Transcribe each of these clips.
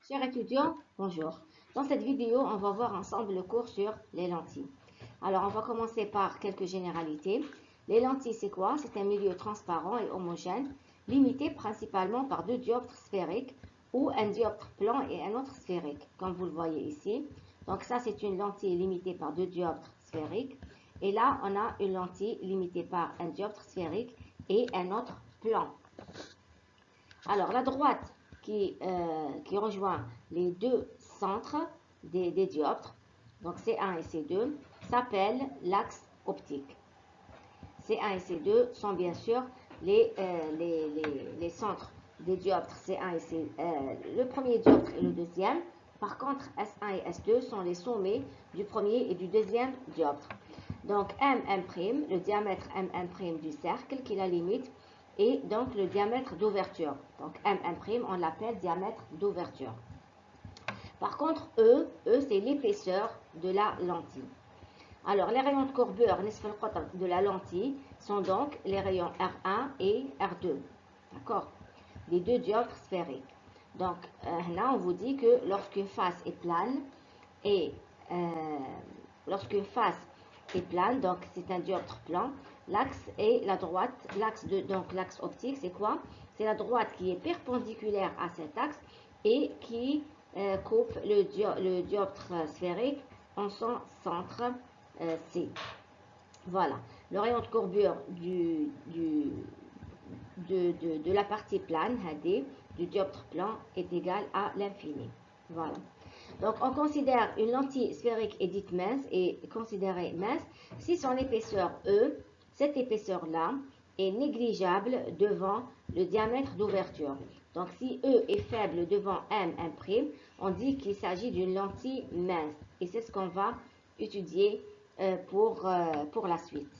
Chers étudiants, bonjour. Dans cette vidéo, on va voir ensemble le cours sur les lentilles. Alors, on va commencer par quelques généralités. Les lentilles, c'est quoi? C'est un milieu transparent et homogène, limité principalement par deux dioptres sphériques ou un dioptre plan et un autre sphérique, comme vous le voyez ici. Donc ça, c'est une lentille limitée par deux dioptres sphériques. Et là, on a une lentille limitée par un dioptre sphérique et un autre plan. Alors, la droite qui rejoint les deux centres des dioptres, donc C1 et C2, s'appelle l'axe optique. C1 et C2 sont bien sûr les centres des dioptres C1 et C, le premier dioptre et le deuxième. Par contre, S1 et S2 sont les sommets du premier et du deuxième dioptre. Donc, MM', le diamètre MM' du cercle qui la limite, et donc le diamètre d'ouverture. Donc MM', on l'appelle diamètre d'ouverture. Par contre, E c'est l'épaisseur de la lentille. Alors, les rayons de courbure de la lentille sont donc les rayons R1 et R2. D'accord? Les deux dioptres sphériques. Donc, là, on vous dit que lorsque face est plane, et lorsque face est plane, donc c'est un dioptre plan, l'axe et la droite, donc l'axe optique, c'est quoi? C'est la droite qui est perpendiculaire à cet axe et qui coupe le dioptre sphérique en son centre C. Voilà, le rayon de courbure de la partie plane, HD, du dioptre plan est égal à l'infini. Voilà. Donc, on considère une lentille sphérique est dite mince et considérée mince si son épaisseur E, cette épaisseur-là, est négligeable devant le diamètre d'ouverture. Donc, si E est faible devant M', on dit qu'il s'agit d'une lentille mince. Et c'est ce qu'on va étudier pour la suite.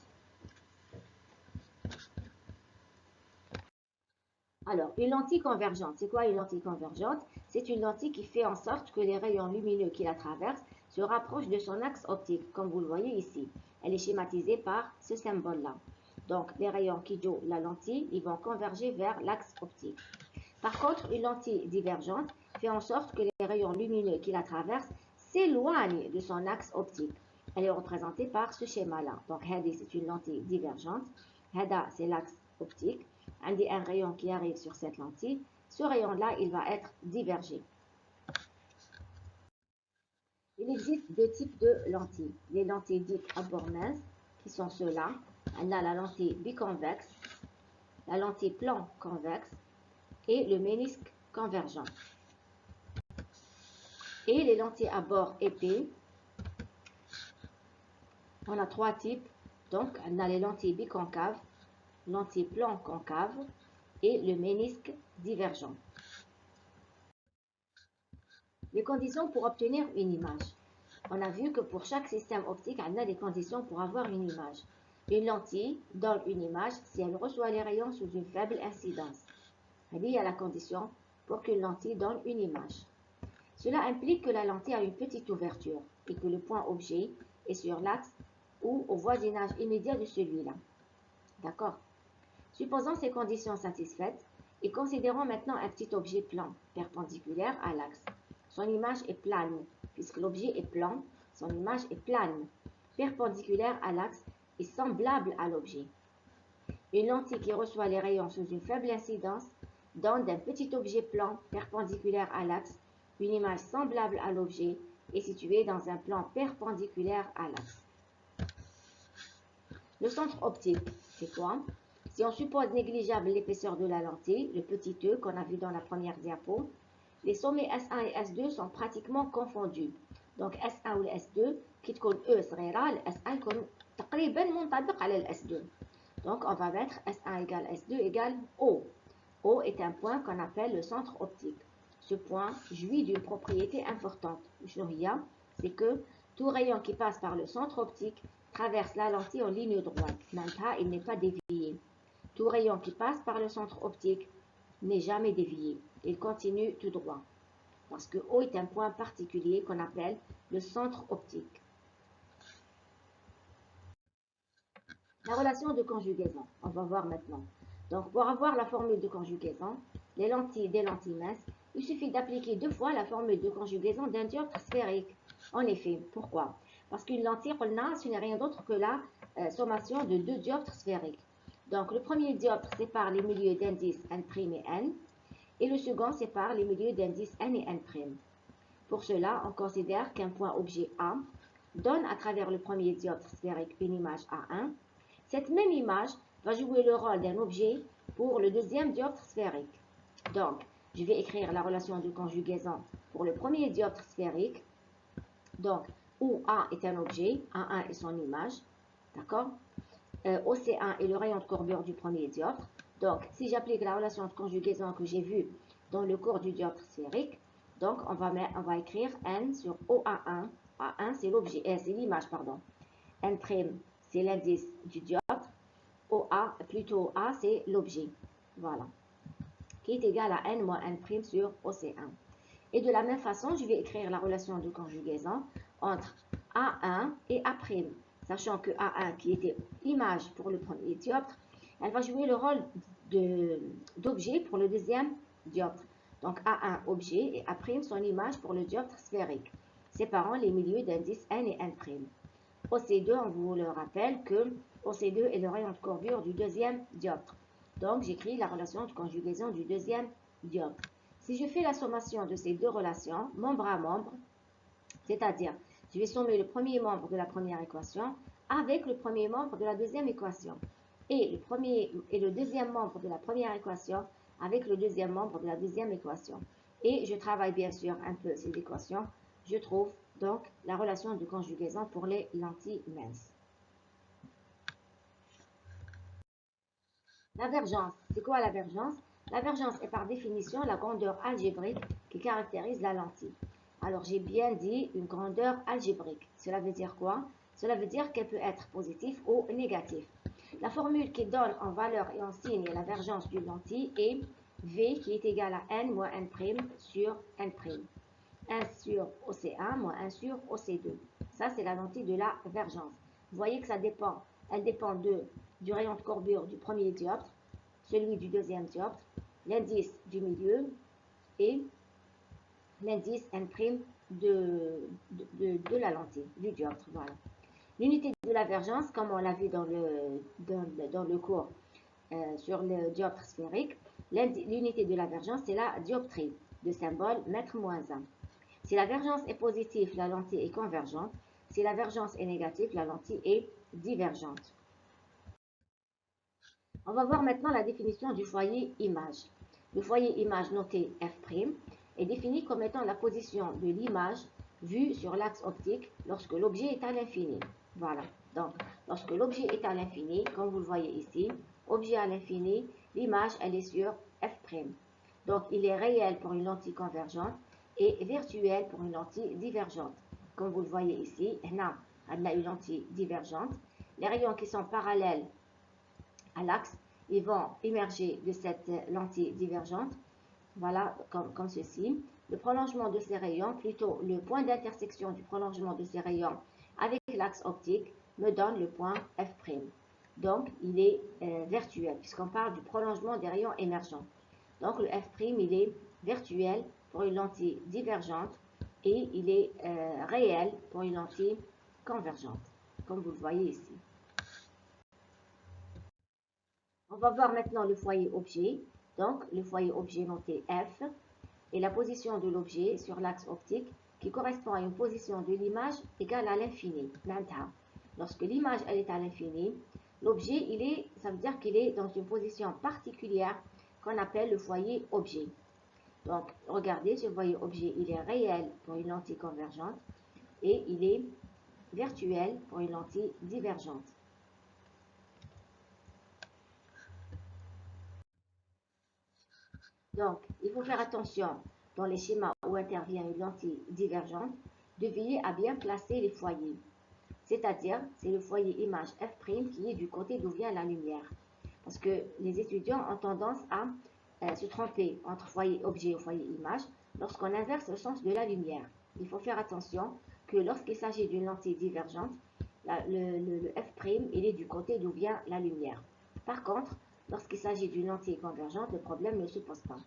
Alors, une lentille convergente, c'est quoi une lentille convergente? C'est une lentille qui fait en sorte que les rayons lumineux qui la traversent se rapprochent de son axe optique, comme vous le voyez ici. Elle est schématisée par ce symbole-là. Donc, les rayons qui jouent la lentille, ils vont converger vers l'axe optique. Par contre, une lentille divergente fait en sorte que les rayons lumineux qui la traversent s'éloignent de son axe optique. Elle est représentée par ce schéma-là. Donc, Hadi, c'est une lentille divergente. Hada, c'est l'axe optique. On dit un rayon qui arrive sur cette lentille. Ce rayon-là, il va être divergé. Il existe deux types de lentilles. Les lentilles dites à bord mince, qui sont ceux-là. On a la lentille biconvexe, la lentille plan convexe et le ménisque convergent. Et les lentilles à bord épais, on a trois types. Donc, on a les lentilles biconcaves, lentille plan concave et le ménisque divergent. Les conditions pour obtenir une image. On a vu que pour chaque système optique, on a des conditions pour avoir une image. Une lentille donne une image si elle reçoit les rayons sous une faible incidence. Il y a la condition pour qu'une lentille donne une image. Cela implique que la lentille a une petite ouverture et que le point objet est sur l'axe ou au voisinage immédiat de celui-là. D'accord? Supposons ces conditions satisfaites et considérons maintenant un petit objet plan, perpendiculaire à l'axe. Son image est plane. Puisque l'objet est plan, son image est plane, perpendiculaire à l'axe et semblable à l'objet. Une lentille qui reçoit les rayons sous une faible incidence donne d'un petit objet plan, perpendiculaire à l'axe, une image semblable à l'objet et située dans un plan perpendiculaire à l'axe. Le centre optique, c'est quoi? Si on suppose négligeable l'épaisseur de la lentille, le petit e qu'on a vu dans la première diapo, les sommets S1 et S2 sont pratiquement confondus. Donc S1 ou S2 qui تكون E صغيرة, S1 يكون تقريبا منطبق على S2. Donc on va mettre S1 égale S2 égale O. O est un point qu'on appelle le centre optique. Ce point jouit d'une propriété importante. C'est que tout rayon qui passe par le centre optique traverse la lentille en ligne droite. Maintenant, il n'est pas dévié. Tout rayon qui passe par le centre optique n'est jamais dévié. Il continue tout droit. Parce que O est un point particulier qu'on appelle le centre optique. La relation de conjugaison, on va voir maintenant. Donc, pour avoir la formule de conjugaison, les lentilles des lentilles minces, il suffit d'appliquer 2 fois la formule de conjugaison d'un dioptre sphérique. En effet, pourquoi? Parce qu'une lentille, ce n'est rien d'autre que la sommation de 2 dioptres sphériques. Donc, le premier dioptre sépare les milieux d'indice N' et N, et le second sépare les milieux d'indice N et N'. Pour cela, on considère qu'un point objet A donne à travers le premier dioptre sphérique une image A1. Cette même image va jouer le rôle d'un objet pour le deuxième dioptre sphérique. Donc, je vais écrire la relation de conjugaison pour le premier dioptre sphérique. Donc, où A est un objet, A1 est son image, d'accord? OC1 est le rayon de courbure du premier dioptre. Donc, si j'applique la relation de conjugaison que j'ai vue dans le cours du dioptre sphérique, donc on va écrire N sur OA1. A1, c'est l'objet, c'est l'image, pardon. N', c'est l'indice du dioptre. OA, plutôt A, c'est l'objet. Voilà. Qui est égal à N moins N' sur OC1. Et de la même façon, je vais écrire la relation de conjugaison entre A1 et A', sachant que A1, qui était image pour le premier dioptre, elle va jouer le rôle d'objet pour le deuxième dioptre. Donc A1 objet et A' son image pour le dioptre sphérique, séparant les milieux d'indice N et N'. OC2, on vous le rappelle que OC2 est le rayon de courbure du deuxième dioptre. Donc j'écris la relation de conjugaison du deuxième dioptre. Si je fais la sommation de ces deux relations, membre à membre, c'est-à-dire je vais sommer le premier membre de la première équation avec le premier membre de la deuxième équation et le deuxième membre de la première équation avec le deuxième membre de la deuxième équation. Et je travaille bien sûr un peu ces équations. Je trouve donc la relation de conjugaison pour les lentilles minces. L'avergence, c'est quoi l'avergence? L'avergence est par définition la grandeur algébrique qui caractérise la lentille. Alors j'ai bien dit une grandeur algébrique. Cela veut dire quoi? Cela veut dire qu'elle peut être positive ou négative. La formule qui donne en valeur et en signe l'avergence d'une lentille est V qui est égal à N moins N' sur N'. 1 sur OC1 moins 1 sur OC2. Ça, c'est la lentille de la vergence. Vous voyez que ça dépend. Elle dépend du rayon de courbure du premier dioptre, celui du deuxième dioptre, l'indice du milieu et l'indice N' de la lentille, du dioptre. Voilà. L'unité de la vergence, comme on l'a vu dans le cours sur le dioptre sphérique, l'unité de la vergence, c'est la dioptrie, de symbole mètre moins 1. Si la vergence est positive, la lentille est convergente. Si la vergence est négative, la lentille est divergente. On va voir maintenant la définition du foyer image. Le foyer image noté F' est défini comme étant la position de l'image vue sur l'axe optique lorsque l'objet est à l'infini. Voilà. Donc, lorsque l'objet est à l'infini, comme vous le voyez ici, objet à l'infini, l'image, elle est sur F'. Donc, il est réel pour une lentille convergente et virtuel pour une lentille divergente. Comme vous le voyez ici, on a une lentille divergente. Les rayons qui sont parallèles à l'axe, ils vont émerger de cette lentille divergente, voilà, comme ceci. Le prolongement de ces rayons, plutôt le point d'intersection du prolongement de ces rayons avec l'axe optique, me donne le point F'. Donc, il est virtuel, puisqu'on parle du prolongement des rayons émergents. Donc, le F', il est virtuel pour une lentille divergente et il est réel pour une lentille convergente, comme vous le voyez ici. On va voir maintenant le foyer objet. Donc, le foyer objet noté F est la position de l'objet sur l'axe optique qui correspond à une position de l'image égale à l'infini. Maintenant, lorsque l'image est à l'infini, l'objet, ça veut dire qu'il est dans une position particulière qu'on appelle le foyer objet. Donc, regardez, ce foyer objet, il est réel pour une lentille convergente et il est virtuel pour une lentille divergente. Donc, il faut faire attention dans les schémas où intervient une lentille divergente de veiller à bien placer les foyers. C'est-à-dire, c'est le foyer image F' qui est du côté d'où vient la lumière. Parce que les étudiants ont tendance à se tromper entre foyer objet et foyer image lorsqu'on inverse le sens de la lumière. Il faut faire attention que lorsqu'il s'agit d'une lentille divergente, le F', il est du côté d'où vient la lumière. Par contre, lorsqu'il s'agit d'une lentille convergente, le problème ne se pose pas.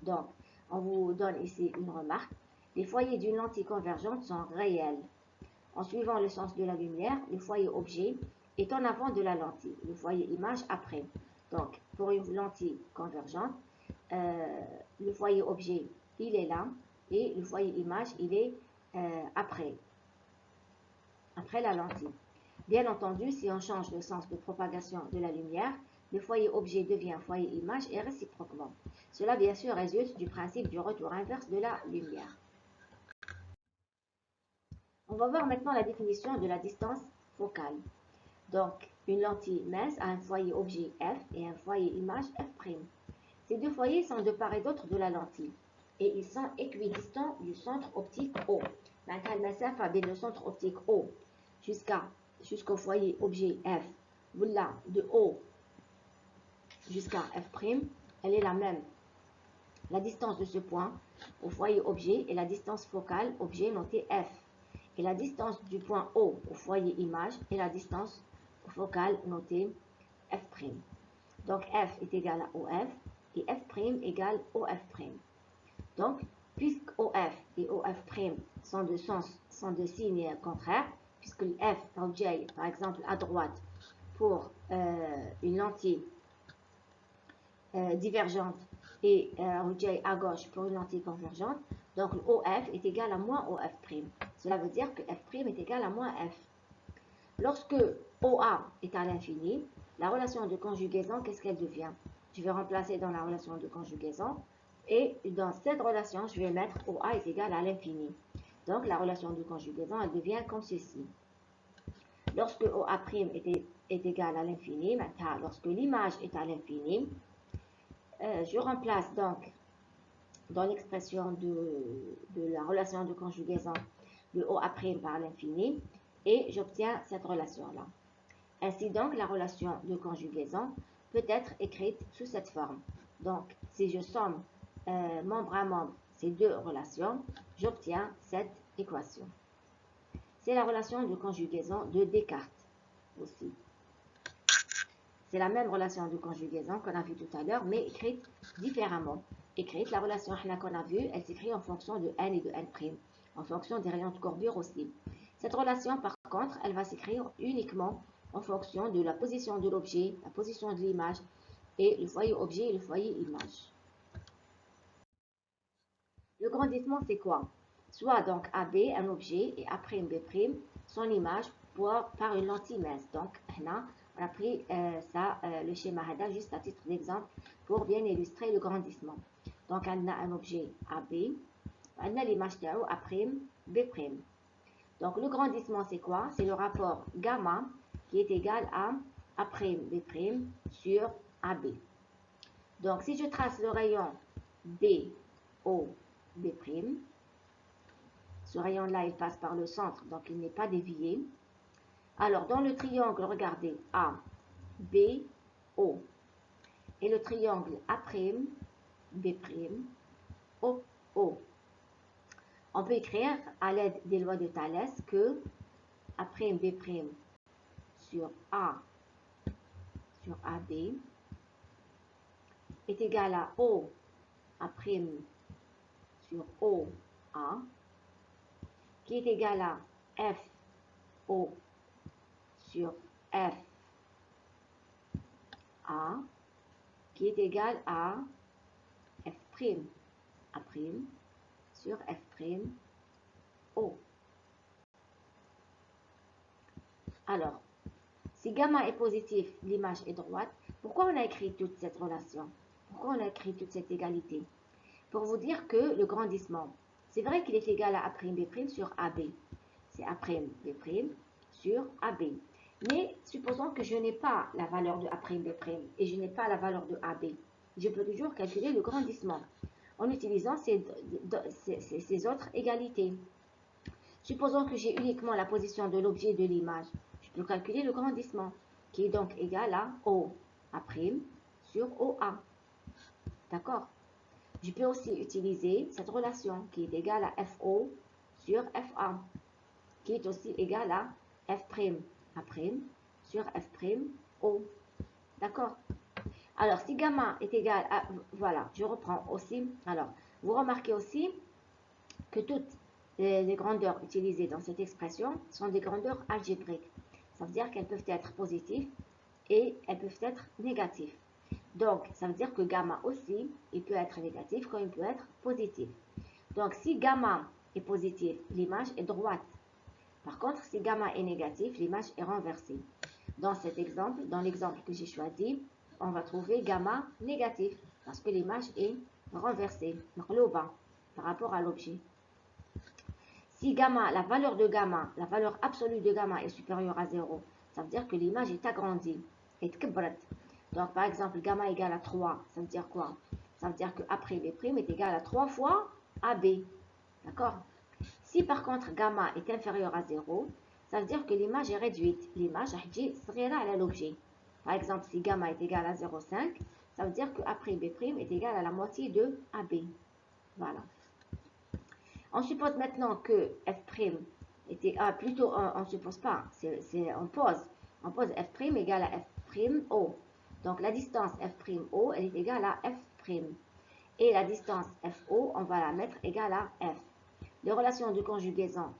Donc, on vous donne ici une remarque. Les foyers d'une lentille convergente sont réels. En suivant le sens de la lumière, le foyer objet est en avant de la lentille, le foyer image après. Donc, pour une lentille convergente, le foyer objet, il est là, et le foyer image, il est après la lentille. Bien entendu, si on change le sens de propagation de la lumière, le foyer objet devient foyer image et réciproquement. Cela, bien sûr, résulte du principe du retour inverse de la lumière. On va voir maintenant la définition de la distance focale. Donc, une lentille mince a un foyer objet f et un foyer image f'. Ces deux foyers sont de part et d'autre de la lentille et ils sont équidistants du centre optique O. Maintenant, le centre optique O jusqu'au foyer objet f, voilà, de O jusqu'à f', elle est la même. La distance de ce point au foyer objet est la distance focale objet notée f. Et la distance du point O au foyer image est la distance focale notée f'. Donc f est égal à OF et f' égale OF'. Donc, puisque OF et OF' sont de signes contraires, puisque le f objet, par exemple, à droite pour une lentille divergente et objet à gauche pour une lentille convergente, donc le OF est égal à moins OF'. Cela veut dire que f' est égal à moins f. Lorsque OA est à l'infini, la relation de conjugaison, qu'est-ce qu'elle devient? Je vais remplacer dans la relation de conjugaison et dans cette relation, je vais mettre OA est égal à l'infini. Donc la relation de conjugaison, elle devient comme ceci. Lorsque OA' est égal à l'infini, maintenant lorsque l'image est à l'infini, je remplace donc dans l'expression de la relation de conjugaison le OA' par l'infini et j'obtiens cette relation-là. Ainsi donc, la relation de conjugaison peut être écrite sous cette forme. Donc, si je somme membre à membre ces deux relations, j'obtiens cette équation. C'est la relation de conjugaison de Descartes aussi. C'est la même relation de conjugaison qu'on a vue tout à l'heure, mais écrite différemment. La relation qu'on a vue, elle s'écrit en fonction de n et de n', en fonction des rayons de courbure aussi. Cette relation, par contre, elle va s'écrire uniquement en fonction de la position de l'objet, la position de l'image et le foyer objet et le foyer image. Le grandissement, c'est quoi? Soit donc AB, un objet, et A'B', son image par une lentille mince. Donc, là, on a pris le schéma HADA juste à titre d'exemple pour bien illustrer le grandissement. Donc, on a un objet AB, on a l'image de A'B'. Donc, le grandissement, c'est quoi? C'est le rapport gamma qui est égal à A'B' sur AB. Donc, si je trace le rayon BOB', ce rayon-là, il passe par le centre, donc il n'est pas dévié. Alors, dans le triangle, regardez, ABO et le triangle A'B', OO. On peut écrire à l'aide des lois de Thalès que A'B' sur AB est égal à O A' sur OA qui est égal à FO sur FA qui est égal à F', A' sur F'O. Alors, si gamma est positif, l'image est droite, pourquoi on a écrit toute cette relation? Pourquoi on a écrit toute cette égalité? Pour vous dire que le grandissement, c'est vrai qu'il est égal à A'B' sur AB. C'est A'B' sur AB. Mais supposons que je n'ai pas la valeur de A'B' et je n'ai pas la valeur de AB. Je peux toujours calculer le grandissement en utilisant ces autres égalités. Supposons que j'ai uniquement la position de l'objet et de l'image. Je peux calculer le grandissement, qui est donc égal à OA' sur OA. D'accord? Je peux aussi utiliser cette relation, qui est égale à FO sur FA, qui est aussi égale à F'A' sur F'O. D'accord? Alors, si gamma est égal à... Voilà, je reprends aussi. Alors, vous remarquez aussi que toutes les grandeurs utilisées dans cette expression sont des grandeurs algébriques. Ça veut dire qu'elles peuvent être positives et elles peuvent être négatives. Donc, ça veut dire que gamma aussi, il peut être négatif comme il peut être positif. Donc, si gamma est positif, l'image est droite. Par contre, si gamma est négatif, l'image est renversée. Dans cet exemple, dans l'exemple que j'ai choisi, on va trouver gamma négatif parce que l'image est renversée, مقلوبة, par rapport à l'objet. Si gamma, la valeur de gamma, la valeur absolue de gamma est supérieure à 0, ça veut dire que l'image est agrandie, est تكبرت. Donc, par exemple, gamma égale à 3, ça veut dire quoi? Ça veut dire que A'B' est égal à 3 fois AB. D'accord? Si par contre gamma est inférieur à 0, ça veut dire que l'image est réduite. L'image est à l'objet. Par exemple, si gamma est égal à 0,5, ça veut dire que A'B' est égal à la moitié de AB. Voilà. On suppose maintenant que F' était... Ah, plutôt, on ne suppose pas. On pose. On pose F' égale à F'O. Donc, la distance F'O, elle est égale à F'. Et la distance FO, on va la mettre égale à F. Les relations de conjugaison,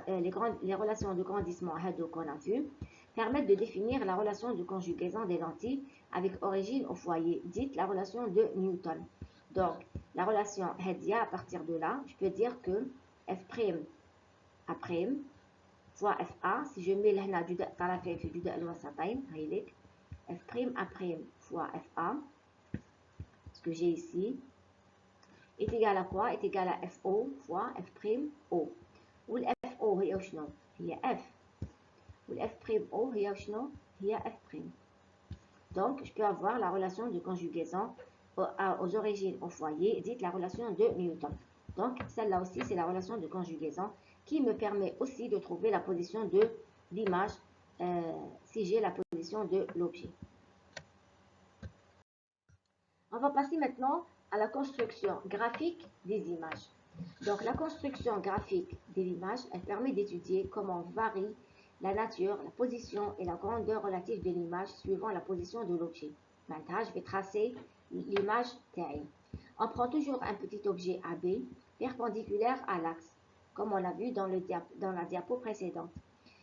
les relations de grandissement qu'on a vues, permettent de définir la relation de conjugaison des lentilles avec origine au foyer, dite la relation de Newton. Donc, la relation Hadia, à partir de là, je peux dire que F' A' fois FA, si je mets là du طرفين في جداء الوسطين, هيليك F' A' fois FA, ce que j'ai ici, est égal à quoi? Est égal à FO fois F'O. والFO هي وشنو؟ هي F. والF'O هي وشنو؟ هي F'. Donc, je peux avoir la relation de conjugaison aux origines au foyer, dite la relation de Newton. Donc, celle-là aussi, c'est la relation de conjugaison qui me permet aussi de trouver la position de l'image si j'ai la position de l'objet. On va passer maintenant à la construction graphique des images. Donc, la construction graphique de l'image, elle permet d'étudier comment varie la nature, la position et la grandeur relative de l'image suivant la position de l'objet. Maintenant, je vais tracer l'image TI. On prend toujours un petit objet AB perpendiculaire à l'axe, comme on l'a vu dans la diapo précédente.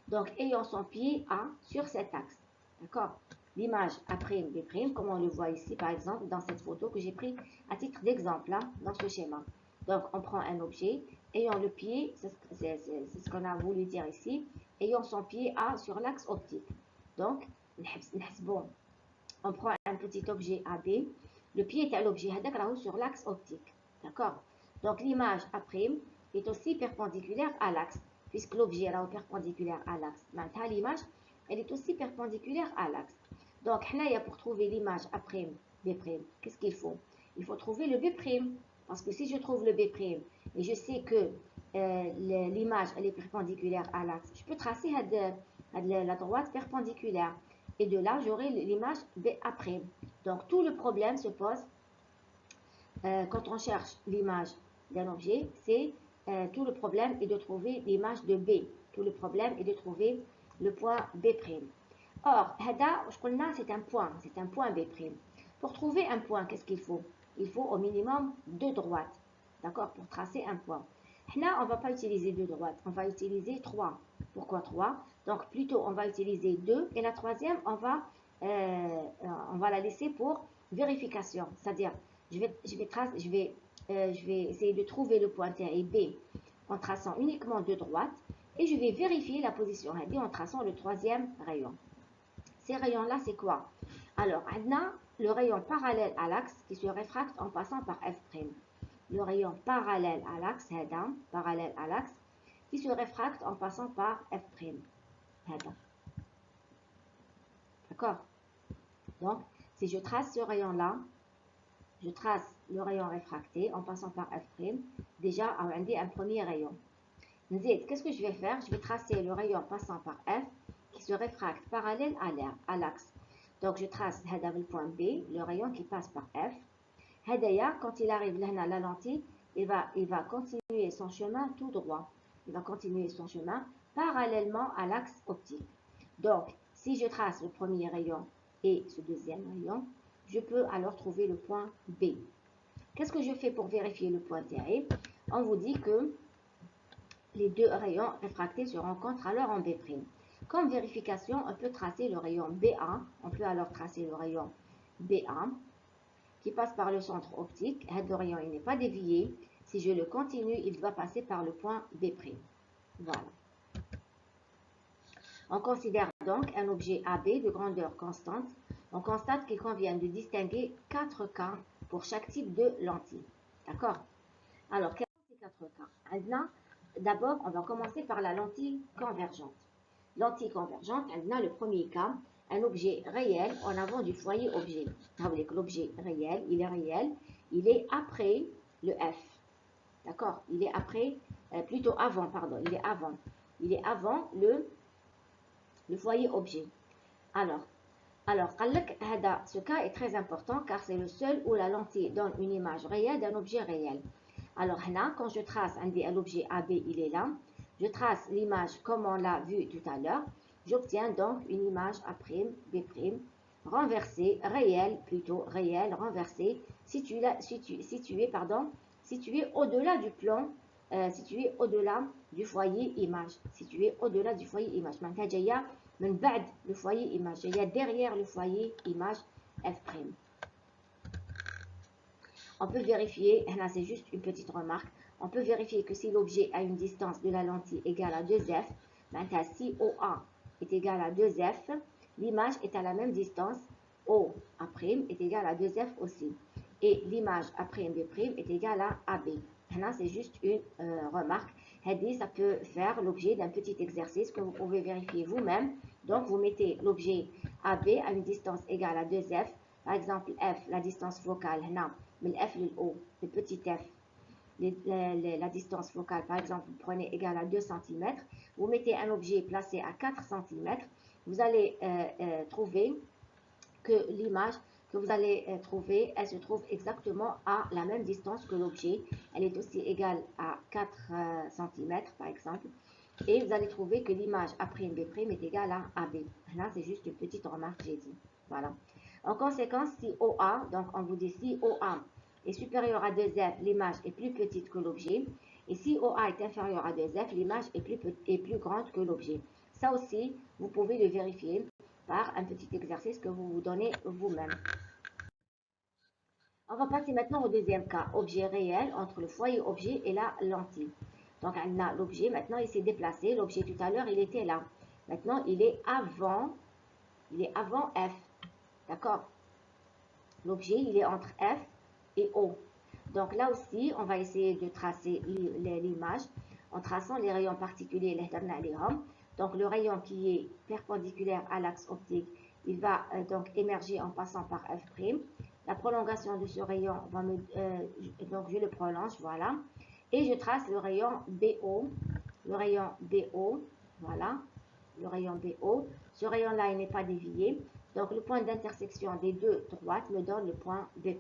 Donc, ayant son pied A sur cet axe. D'accord? L'image A'B', comme on le voit ici, par exemple, dans cette photo que j'ai prise à titre d'exemple, hein, dans ce schéma. Donc, on prend un objet, ayant le pied, c'est ce qu'on a voulu dire ici, ayant son pied A sur l'axe optique. Donc, bon, on prend un petit objet AB, le pied est à l'objet sur l'axe optique. D'accord? Donc, l'image A' est aussi perpendiculaire à l'axe, puisque l'objet est perpendiculaire à l'axe. Maintenant, l'image, elle est aussi perpendiculaire à l'axe. Donc, pour trouver l'image A', B', qu'est-ce qu'il faut? Il faut trouver le B'. Parce que si je trouve le B' et je sais que l'image elle est perpendiculaire à l'axe, je peux tracer la droite perpendiculaire. Et de là, j'aurai l'image BA'. Donc, tout le problème se pose quand on cherche l'image d'un objet, c'est tout le problème est de trouver l'image de B. Tout le problème est de trouver le point B'. Or, c'est un point B'. Pour trouver un point, qu'est-ce qu'il faut? Il faut au minimum 2 droites, d'accord, pour tracer un point. Là, on ne va pas utiliser 2 droites, on va utiliser 3. Pourquoi 3? Donc, plutôt, on va utiliser 2 et la troisième, on va la laisser pour vérification. C'est-à-dire, je vais essayer de trouver le point A et B en traçant uniquement 2 droites et je vais vérifier la position A en traçant le troisième rayon. Ces rayons-là, c'est quoi? Alors, on a le rayon parallèle à l'axe qui se réfracte en passant par F'. Le rayon parallèle à l'axe, parallèle à l'axe, qui se réfracte en passant par F'. D'accord? Donc, si je trace ce rayon-là, je trace le rayon réfracté en passant par F', déjà, on a un premier rayon. Qu'est-ce que je vais faire? Je vais tracer le rayon passant par F qui se réfracte parallèle à l'axe. Donc, je trace le point B, le rayon qui passe par F. Quand il arrive là, la lentille, il va continuer son chemin tout droit. Il va continuer son chemin parallèlement à l'axe optique. Donc, si je trace le premier rayon et ce deuxième rayon, je peux alors trouver le point B. Qu'est-ce que je fais pour vérifier le point tiré? On vous dit que les deux rayons réfractés se rencontrent alors en B'. Comme vérification, on peut tracer le rayon BA. On peut alors tracer le rayon BA qui passe par le centre optique. Le rayon n'est pas dévié. Si je le continue, il doit passer par le point B'. Voilà. On considère donc un objet AB de grandeur constante. On constate qu'il convient de distinguer 4 cas pour chaque type de lentille. D'accord? Alors, quels sont ces 4 cas? D'abord, on va commencer par la lentille convergente. Lentille convergente, le premier cas, un objet réel en avant du foyer objet. L'objet réel, il est après le F. D'accord? Il est après, plutôt avant, pardon, il est avant le foyer objet. Alors, ce cas est très important car c'est le seul où la lentille donne une image réelle d'un objet réel. Alors là, quand je trace l'objet AB, il est là. Je trace l'image comme on l'a vu tout à l'heure. J'obtiens donc une image A', B', renversée, réelle, renversée, située au-delà du plan, située au-delà du foyer image. Située au-delà du foyer image. Le foyer image. Il y a derrière le foyer image F'. On peut vérifier, là c'est juste une petite remarque, on peut vérifier que si l'objet a une distance de la lentille égale à 2f, si OA est égal à 2f, l'image est à la même distance, OA' est égal à 2f aussi. Et l'image A'B' est égale à AB. Là c'est juste une remarque. Ça peut faire l'objet d'un petit exercice que vous pouvez vérifier vous-même. Donc vous mettez l'objet AB à une distance égale à 2f. Par exemple, F, la distance focale, mais F, le petit f, la distance focale, par exemple, vous prenez égale à 2 cm, vous mettez un objet placé à 4 cm, vous allez trouver que l'image que vous allez trouver, elle se trouve exactement à la même distance que l'objet. Elle est aussi égale à 4 cm, par exemple. Et vous allez trouver que l'image A'B' est égale à AB. Là, c'est juste une petite remarque que j'ai dit. Voilà. En conséquence, si OA, donc on vous dit si OA est supérieur à 2F, l'image est plus petite que l'objet. Et si OA est inférieur à 2F, l'image est plus grande que l'objet. Ça aussi, vous pouvez le vérifier par un petit exercice que vous vous donnez vous-même. On va passer maintenant au deuxième cas, objet réel entre le foyer objet et la lentille. Donc, on a l'objet, maintenant il s'est déplacé. L'objet tout à l'heure, il était là. Maintenant, il est avant F. D'accord? L'objet, il est entre F et O. Donc là aussi, on va essayer de tracer l'image en traçant les rayons particuliers. Donc le rayon qui est perpendiculaire à l'axe optique, il va donc émerger en passant par F'. La prolongation de ce rayon, donc je le prolonge, voilà. Et je trace le rayon BO. Le rayon BO, voilà. Le rayon BO. Ce rayon-là, il n'est pas dévié. Donc le point d'intersection des deux droites me donne le point B'.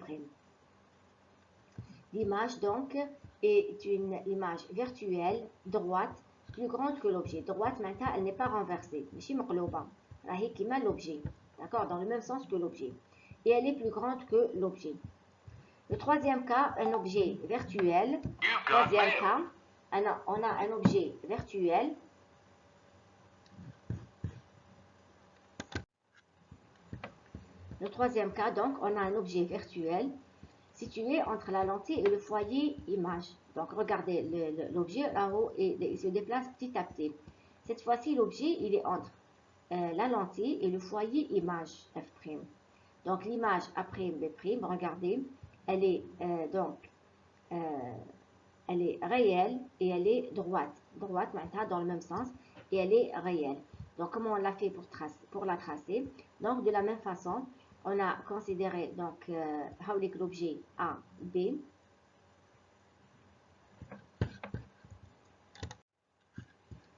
L'image donc est une image virtuelle droite plus grande que l'objet. Droite maintenant, elle n'est pas renversée. L'objet. D'accord, dans le même sens que l'objet. Et elle est plus grande que l'objet. Le troisième cas, un objet virtuel. Troisième cas, on a un objet virtuel. Le troisième cas, donc, on a un objet virtuel situé entre la lentille et le foyer image. Donc, regardez l'objet là-haut et il se déplace petit à petit. Cette fois-ci, l'objet, il est entre la lentille et le foyer image F'. Donc, l'image A'B', regardez, elle est elle est réelle et elle est droite. Droite, maintenant, dans le même sens, et elle est réelle. Donc, comment on l'a fait pour la tracer? Donc, de la même façon, on a considéré donc l'objet A, B.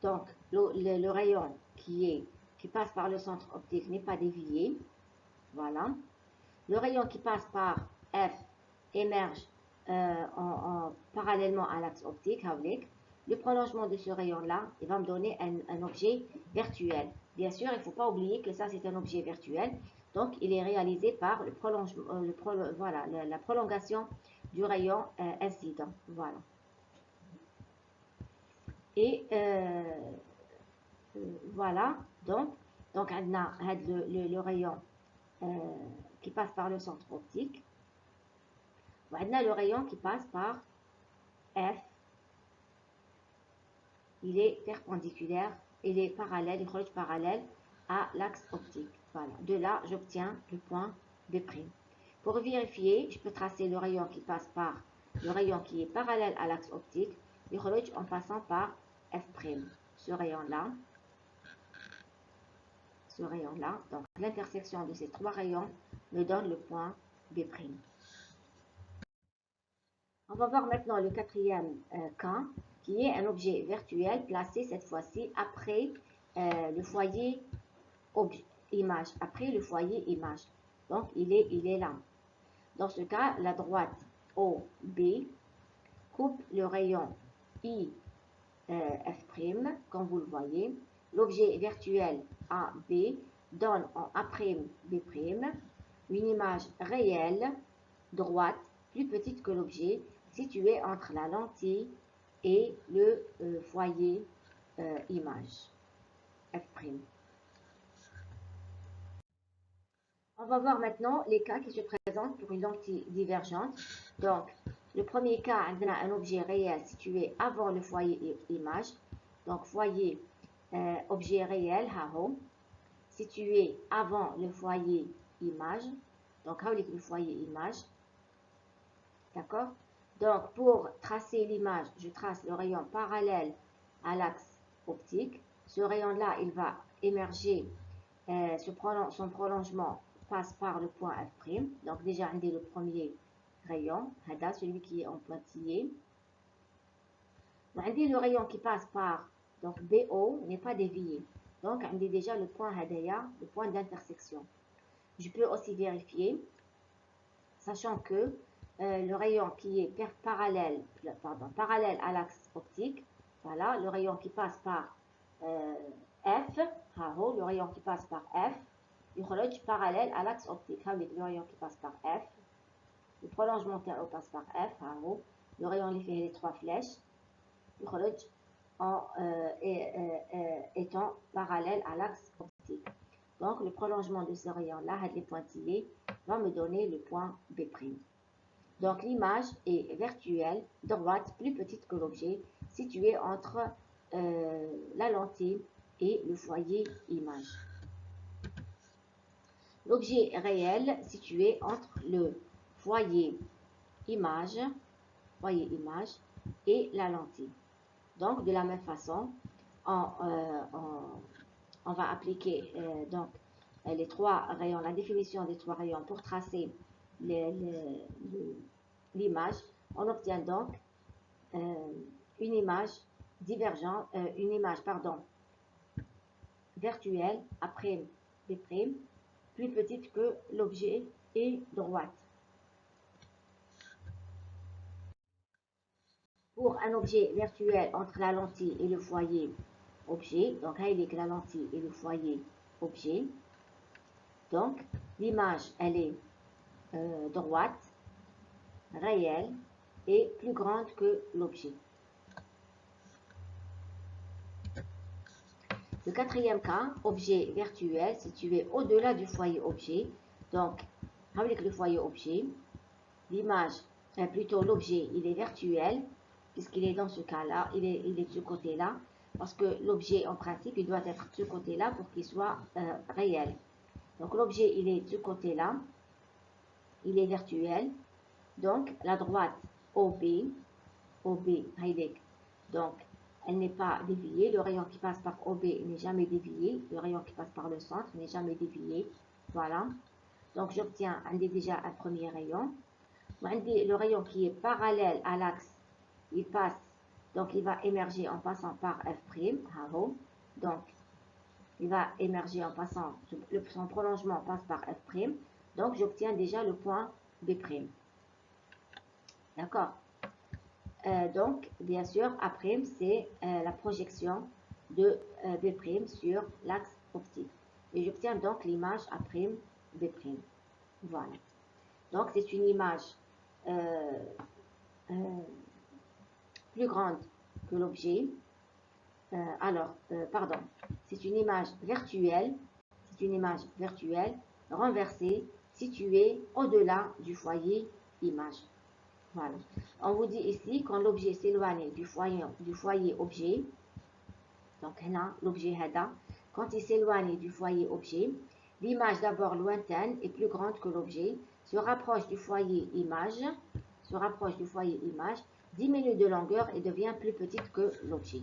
Donc, le rayon qui passe par le centre optique n'est pas dévié. Voilà. Le rayon qui passe par F émerge parallèlement à l'axe optique. Le prolongement de ce rayon-là, il va me donner un objet virtuel. Bien sûr, il ne faut pas oublier que ça, c'est un objet virtuel. Donc, il est réalisé par le prolongement, voilà, la prolongation du rayon incident. Voilà. Et voilà. Donc on a le rayon qui passe par le centre optique. On a le rayon qui passe par F. Il est perpendiculaire, il est parallèle, il est parallèle à l'axe optique. Voilà. De là, j'obtiens le point B'. Pour vérifier, je peux tracer le rayon qui passe par le rayon qui est parallèle à l'axe optique, en passant par F'. Ce rayon-là. Ce rayon-là. Donc, l'intersection de ces trois rayons me donne le point B'. On va voir maintenant le quatrième cas, qui est un objet virtuel placé cette fois-ci après le foyer image. Après le foyer image. Donc, il est là. Dans ce cas, la droite OB coupe le rayon IF', comme vous le voyez. L'objet virtuel AB donne en A'B', une image réelle, droite, plus petite que l'objet, située entre la lentille et le foyer image F'. On va voir maintenant les cas qui se présentent pour une lentille divergente. Donc, le premier cas, on a un objet réel situé avant le foyer image. Donc, foyer objet réel, situé avant le foyer image. Donc, le foyer image. D'accord? Donc, pour tracer l'image, je trace le rayon parallèle à l'axe optique. Ce rayon-là, il va émerger, son prolongement passe par le point F'. Donc, déjà, on a le premier rayon, celui qui est en pointillé. On a le rayon qui passe par, donc BO n'est pas dévié. Donc, on a déjà le point Hadaya, le point d'intersection. Je peux aussi vérifier, sachant que le rayon qui est parallèle à l'axe optique, voilà, le rayon qui passe par F, le rayon qui passe par F, il parallèle à l'axe optique. Le rayon qui passe par F, le prolongement passe par F, le rayon qui fait les trois flèches, étant parallèle à l'axe optique. Donc, le prolongement de ce rayon-là, les pointillés, va me donner le point B'. Donc, l'image est virtuelle, droite, plus petite que l'objet, située entre la lentille et le foyer image. L'objet réel situé entre le foyer image et la lentille. Donc, de la même façon, on va appliquer donc les trois rayons, la définition des trois rayons pour tracer l'image. On obtient donc une image divergente, virtuelle après B', plus petite que l'objet et droite. Pour un objet virtuel entre la lentille et le foyer objet, donc il est la lentille et le foyer objet. Donc l'image elle est droite, réelle et plus grande que l'objet. Le quatrième cas, objet virtuel situé au-delà du foyer objet. Donc, avec le foyer objet, l'image, plutôt l'objet, il est virtuel, puisqu'il est dans ce cas-là, il est de ce côté-là, parce que l'objet, en principe, il doit être de ce côté-là pour qu'il soit réel. Donc, l'objet, il est de ce côté-là, il est virtuel. Donc, la droite OB, donc, elle n'est pas déviée. Le rayon qui passe par OB n'est jamais dévié. Le rayon qui passe par le centre n'est jamais dévié. Voilà. Donc, j'obtiens déjà un premier rayon. Le rayon qui est parallèle à l'axe, il passe, donc il va émerger en passant par F'. Donc, il va émerger en passant, son prolongement passe par F'. Donc, j'obtiens déjà le point B'. D'accord? Donc, bien sûr, A', c'est la projection de B' sur l'axe optique. Et j'obtiens donc l'image A' B'. Voilà. Donc, c'est une image plus grande que l'objet. Pardon, c'est une image virtuelle. C'est une image virtuelle renversée, située au-delà du foyer image. Voilà. On vous dit ici, quand l'objet s'éloigne du foyer objet, donc là, l'objet HADA, quand il s'éloigne du foyer objet, l'image d'abord lointaine et plus grande que l'objet, se rapproche du foyer image, diminue de longueur et devient plus petite que l'objet.